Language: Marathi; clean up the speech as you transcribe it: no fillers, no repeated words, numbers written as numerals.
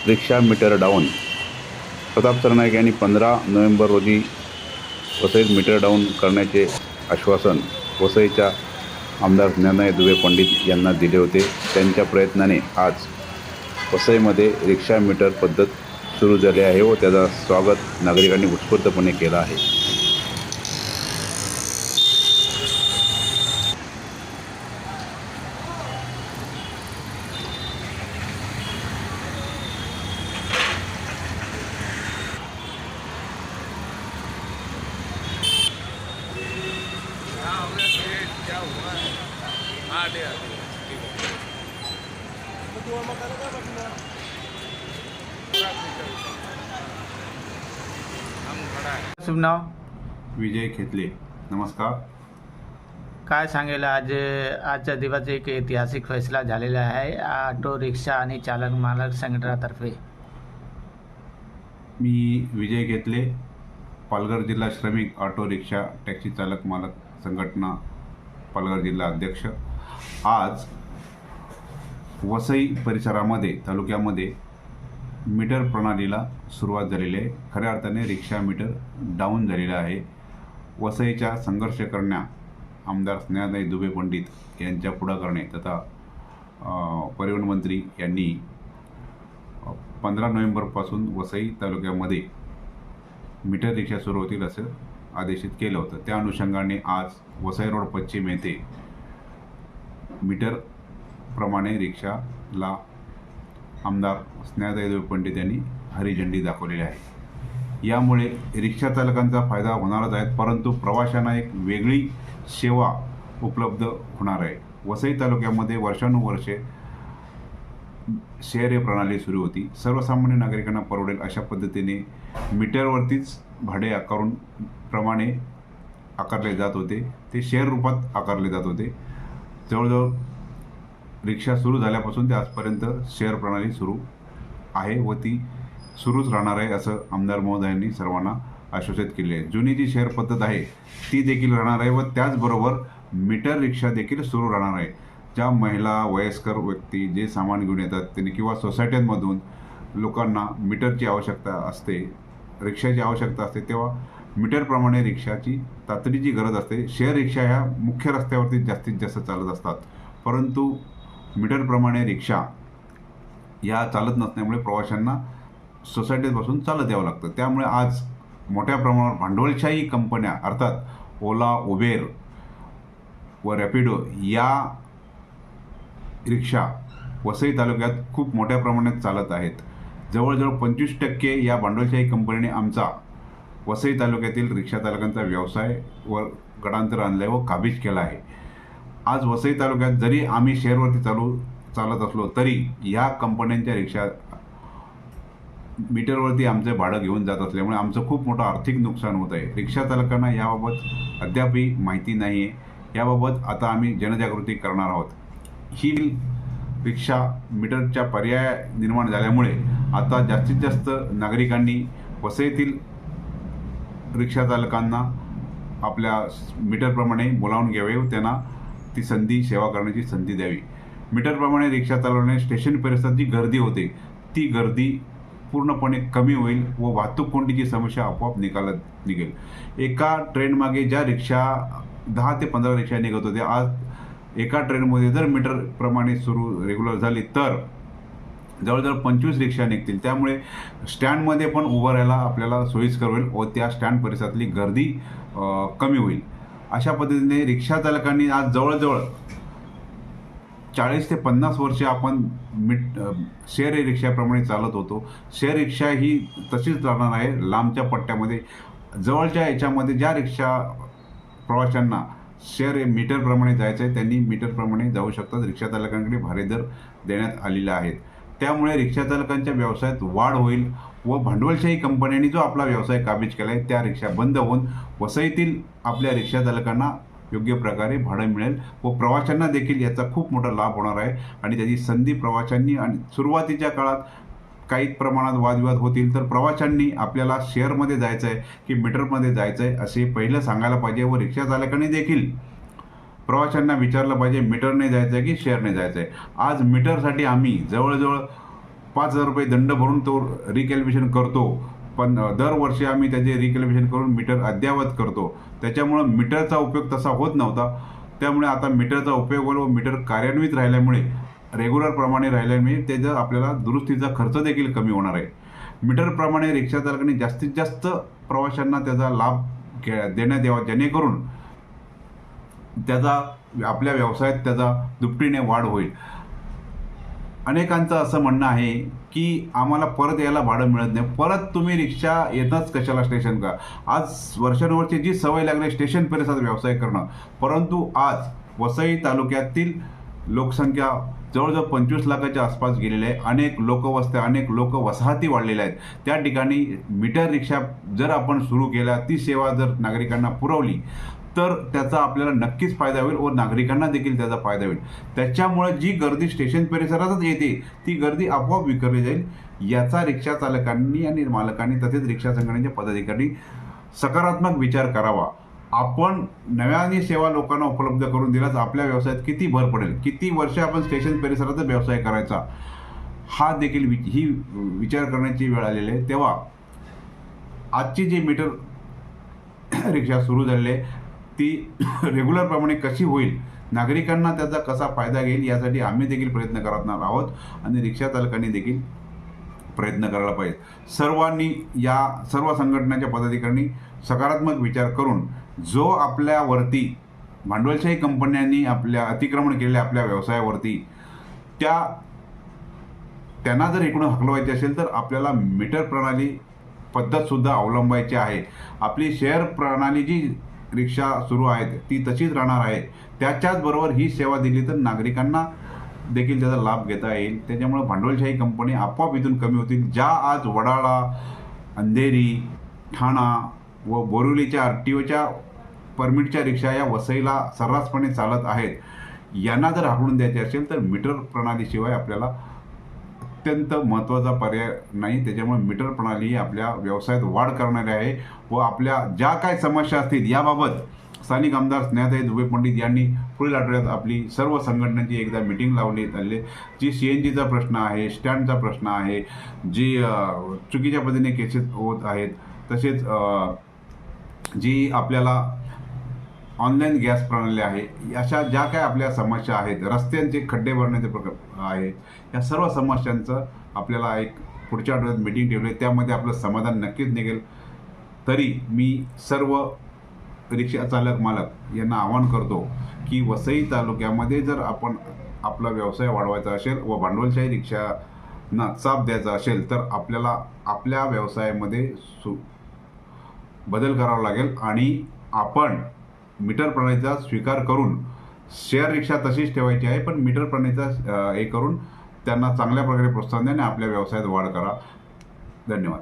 रिक्षा मीटर डाऊन. प्रताप सरनाईक यांनी 15 नोव्हेंबर रोजी वसईत मीटर डाऊन करण्याचे आश्वासन वसईच्या आमदार ज्ञानदेव दुबे पंडित यांना दिले होते. त्यांच्या प्रयत्नाने आज वसईमध्ये रिक्षा मीटर पद्धत सुरू झाली आहे व त्याचा स्वागत नागरिकांनी उत्स्फूर्तपणे केला आहे. शुभ नाव विजय खेतले. नमस्कार. काय सांगेल आजच्या दिवस एक ऐतिहासिक फैसला झालेला आहे ऑटो रिक्षा आणि चालक मालक संघटनातर्फे. मी विजय खेतले, पालघर जिल्हा श्रमिक ऑटो रिक्षा टॅक्सी चालक मालक संघटना पालघर जिल्हा अध्यक्ष. आज वसई परिसरामध्ये तालुक्यामध्ये मीटर प्रणालीला सुरुवात झालेली आहे. खऱ्या अर्थाने रिक्षा मीटर डाऊन झालेला आहे. वसईच्या संघर्ष करण्या आमदार ज्ञानदेव दुबे पंडित यांच्या पुढाकाराने तथा परिवहन मंत्री यांनी 15 नोव्हेंबरपासून वसई तालुक्यामध्ये मीटर रिक्षा सुरू होतील असं आदेशित केलं होतं. त्या अनुषंगाने आज वसई रोड पश्चिम येथे मीटर प्रमाणे रिक्षाला आमदार ज्ञानदेव दुबे पंडित यांनी हरी झेंडी दाखवलेली आहे. यामुळे रिक्षा चालकांचा फायदा होणारच आहे, परंतु प्रवाशांना एक वेगळी सेवा उपलब्ध होणार आहे. वसई तालुक्यामध्ये वर्षानुवर्षे शेअर प्रणाली सुरू होती. सर्वसामान्य नागरिकांना परवडेल अशा पद्धतीने मीटरवरतीच भाडे प्रमाणे आकारले जात होते. ते शेअर रूपात आकारले जात होते. जवळजवळ रिक्षा सुरू झाल्यापासून ते आजपर्यंत शेअर प्रणाली सुरू आहे व ती सुरूच राहणार आहे असं आमदार महोदयांनी सर्वांना आश्वासित केले आहे. जुनी जी शेअर पद्धत आहे ती देखील राहणार आहे व त्याचबरोबर मीटर रिक्षा देखील सुरू राहणार आहे. ज्या महिला, वयस्कर व्यक्ती जे सामान घेऊन येतात त्यांनी किंवा सोसायट्यांमधून लोकांना मीटरची आवश्यकता असते, रिक्षाची आवश्यकता असते, तेव्हा मीटरप्रमाणे रिक्षाची तातडीची गरज असते. शेअर रिक्षा ह्या मुख्य रस्त्यावरती जास्तीत जास्त चालत असतात, परंतु मीटरप्रमाणे रिक्षा या चालत नसल्यामुळे प्रवाशांना सोसायटीपासून चालत यावं लागतं. त्यामुळे आज मोठ्या प्रमाणावर भांडवलशाही कंपन्या अर्थात ओला, उबेर व रॅपिडो या रिक्षा वसई तालुक्यात खूप मोठ्या प्रमाणात चालत आहेत. जवळजवळ 25% या भांडवलशाही कंपनीने आमचा वसई तालुक्यातील रिक्षा चालकांचा व्यवसाय व गडांतर आणला व काबीज केला आहे. आज वसई तालुक्यात जरी आम्ही शेअरवरती चालत असलो तरी ह्या कंपन्यांच्या रिक्षा मीटरवरती आमचे भाडं घेऊन जात असल्यामुळे आमचं खूप मोठं आर्थिक नुकसान होत आहे. रिक्षा चालकांना याबाबत अद्यापही माहिती नाही आहे. याबाबत आता आम्ही जनजागृती करणार आहोत. ही रिक्षा मीटरच्या पर्याय निर्माण झाल्यामुळे आता जास्तीत जास्त नागरिकांनी वसईतील रिक्षा चालकांना आपल्या मीटरप्रमाणे बोलावून घ्यावे व त्यांना ती सेवा करण्याची संधी द्यावी. मीटरप्रमाणे रिक्षा चालवणे स्टेशन परिसरात जी गर्दी होते ती गर्दी पूर्णपणे कमी होईल व वाहतूक कोंडीची समस्या आपोआप निघेल. एका ट्रेनमागे ज्या रिक्षा 10 ते 15 रिक्षा निघत होत्या, आज एका ट्रेनमध्ये जर मीटरप्रमाणे सुरू रेग्युलर झाली तर जवळजवळ 25 रिक्षा निघतील. त्यामुळे स्टँडमध्ये पण उभं राहायला आपल्याला सोयीस्कर होईल व त्या स्टँड परिसरातली गर्दी कमी होईल. अशा पद्धतीने रिक्षा चालकांनी आज जवळजवळ 40 ते 50 वर्षे आपण शेअर रिक्षाप्रमाणे चालत होतो. शेअर रिक्षा ही तशीच राहणार आहे लांबच्या पट्ट्यामध्ये. जवळच्या याच्यामध्ये ज्या रिक्षा प्रवाशांना शेअर मीटरप्रमाणे जायचं आहे त्यांनी मीटरप्रमाणे जाऊ शकतात. रिक्षा चालकांकडे भाडे दर देण्यात आलेले आहेत. त्यामुळे रिक्षा चालकांच्या व्यवसायात वाढ होईल व भांडवलशाही कंपन्यांनी जो आपला व्यवसाय काबीज केला आहे त्या रिक्षा बंद होऊन वसईतील आपल्या रिक्षा चालकांना योग्य प्रकारे भाडं मिळेल व प्रवाशांना देखील याचा खूप मोठा लाभ होणार आहे. आणि त्याची संधी प्रवाशांनी, आणि सुरुवातीच्या काळात काही प्रमाणात वादविवाद होतील तर प्रवाशांनी आपल्याला शेअरमध्ये जायचं आहे की मीटरमध्ये जायचं आहे असे पहिलं सांगायला पाहिजे व रिक्षा चालकांनी देखील प्रवाशांना विचारलं पाहिजे मीटरने जायचं आहे की शेअरने जायचं आहे. आज मीटरसाठी आम्ही जवळजवळ 5,000 रुपये दंड भरून तो रिकॅल्क्युलेशन करतो, पण दरवर्षी आम्ही त्याचे रिकॅल्क्युलेशन करून मीटर अद्ययावत करतो. त्याच्यामुळं मीटरचा उपयोग तसा होत नव्हता. त्यामुळे आता मीटरचा उपयोग व मीटर कार्यान्वित राहिल्यामुळे रेग्युलर प्रमाणे राहिल्यामुळे त्याचा आपल्याला दुरुस्तीचा खर्च देखील कमी होणार आहे. मीटरप्रमाणे रिक्षा चालकांनी जास्तीत जास्त प्रवाशांना त्याचा लाभ देण्यात यावा, जेणेकरून त्याचा आपल्या व्यवसायात त्याचा दुपटीने वाढ होईल. अनेकांचं असं म्हणणं आहे की आम्हाला परत यायला भाडं मिळत नाही, परत तुम्ही रिक्षा येतच कशाला स्टेशन का. आज वर्षानुवर्षे जी सवय लागली स्टेशन परिसरात व्यवसाय करणं, परंतु आज वसई तालुक्यातील लोकसंख्या जवळजवळ 25 लाखाच्या आसपास गेलेली आहे. अनेक लोकवस्त्या, अनेक लोकवसाहती वाढलेल्या आहेत. त्या ठिकाणी मीटर रिक्षा जर आपण सुरू केल्या, ती सेवा जर नागरिकांना पुरवली तर त्याचा आपल्याला नक्कीच फायदा होईल व नागरिकांना देखील त्याचा फायदा होईल. त्याच्यामुळे जी गर्दी स्टेशन परिसरातच येते ती गर्दी आपोआप विखरली जाईल. याचा रिक्षा चालकांनी आणि मालकांनी तसेच रिक्षा संघटनेच्या पदाधिकाऱ्यांनी सकारात्मक विचार करावा. आपण नव्याने सेवा लोकांना उपलब्ध करून दिल्यास आपल्या व्यवसायात किती भर पडेल. किती वर्ष आपण स्टेशन परिसरातच व्यवसाय करायचा, हा देखील ही विचार करण्याची वेळ आलेली आहे. तेव्हा आजची जी मीटर रिक्षा सुरू झालेली आहे ती रेग्युलर प्रमाणे कशी होईल, नागरिकांना त्याचा कसा फायदा घेईल, यासाठी आम्ही देखील प्रयत्न करणार आहोत आणि रिक्षा चालकांनी देखील प्रयत्न करायला पाहिजे. सर्वांनी, या सर्व संघटनांच्या पदाधिकाऱ्यांनी सकारात्मक विचार करून जो आपल्यावरती भांडवलशाही कंपन्यांनी आपल्या अतिक्रमण केलेल्या आपल्या व्यवसायावरती त्यांना जर इकडून हकलवायचे असेल तर आपल्याला मीटर प्रणाली पद्धतसुद्धा अवलंबायची आहे. आपली शेअर प्रणाली जी रिक्षा सुरू आहेत ती तशीच राहणार आहे. त्याच्याचबरोबर ही सेवा दिली तर नागरिकांना देखील त्याचा लाभ घेता येईल. त्याच्यामुळे भांडवलशाही कंपनी आपोआप इथून कमी होतील. ज्या आज वडाळा, अंधेरी, ठाणा व बोरिवलीच्या RTOच्या परमिटच्या रिक्षा या वसईला सर्रासपणे चालत आहेत, यांना जर हाकलून द्यायचे असेल तर मीटर प्रणालीशिवाय आपल्याला अत्यंत महत्त्वाचा पर्याय नाही. त्याच्यामुळे मीटर प्रणाली ही आपल्या व्यवसायात वाढ करणारी आहे व आपल्या ज्या काय समस्या असतील याबाबत स्थानिक आमदार स्नेहाताई दुबे पंडित यांनी पुढील आठवड्यात आपली सर्व संघटनांची एकदा मीटिंग लावली आहे. जी CNGचा प्रश्न आहे, स्टँडचा प्रश्न आहे, जी चुकीच्या पद्धतीने केसेस होत आहेत, तसेच जी आपल्याला ऑनलाईन गॅस प्रणाली आहे, अशा ज्या काय आपल्या समस्या आहेत, रस्त्यांचे खड्डे भरण्याचे प्रकार आहेत, या सर्व समस्यांचं आपल्याला एक पुढच्या आठवड्यात मीटिंग ठेवली आहे. त्यामध्ये आपलं समाधान नक्कीच निघेल. तरी मी सर्व रिक्षा चालक मालक यांना आवाहन करतो की वसई तालुक्यामध्ये जर आपण आपला व्यवसाय वाढवायचा असेल व भांडवलशाही रिक्षांना चाप द्यायचा असेल तर आपल्याला आपल्या व्यवसायामध्ये बदल करावा लागेल आणि आपण मीटर प्रणालीचा स्वीकार करून शेअर रिक्षा तशीच ठेवायची आहे, पण मीटर प्रणालीचा हे करून त्यांना चांगल्या प्रकारे प्रोत्साहन द्या आणि आपल्या व्यवसायात वाढ करा. धन्यवाद.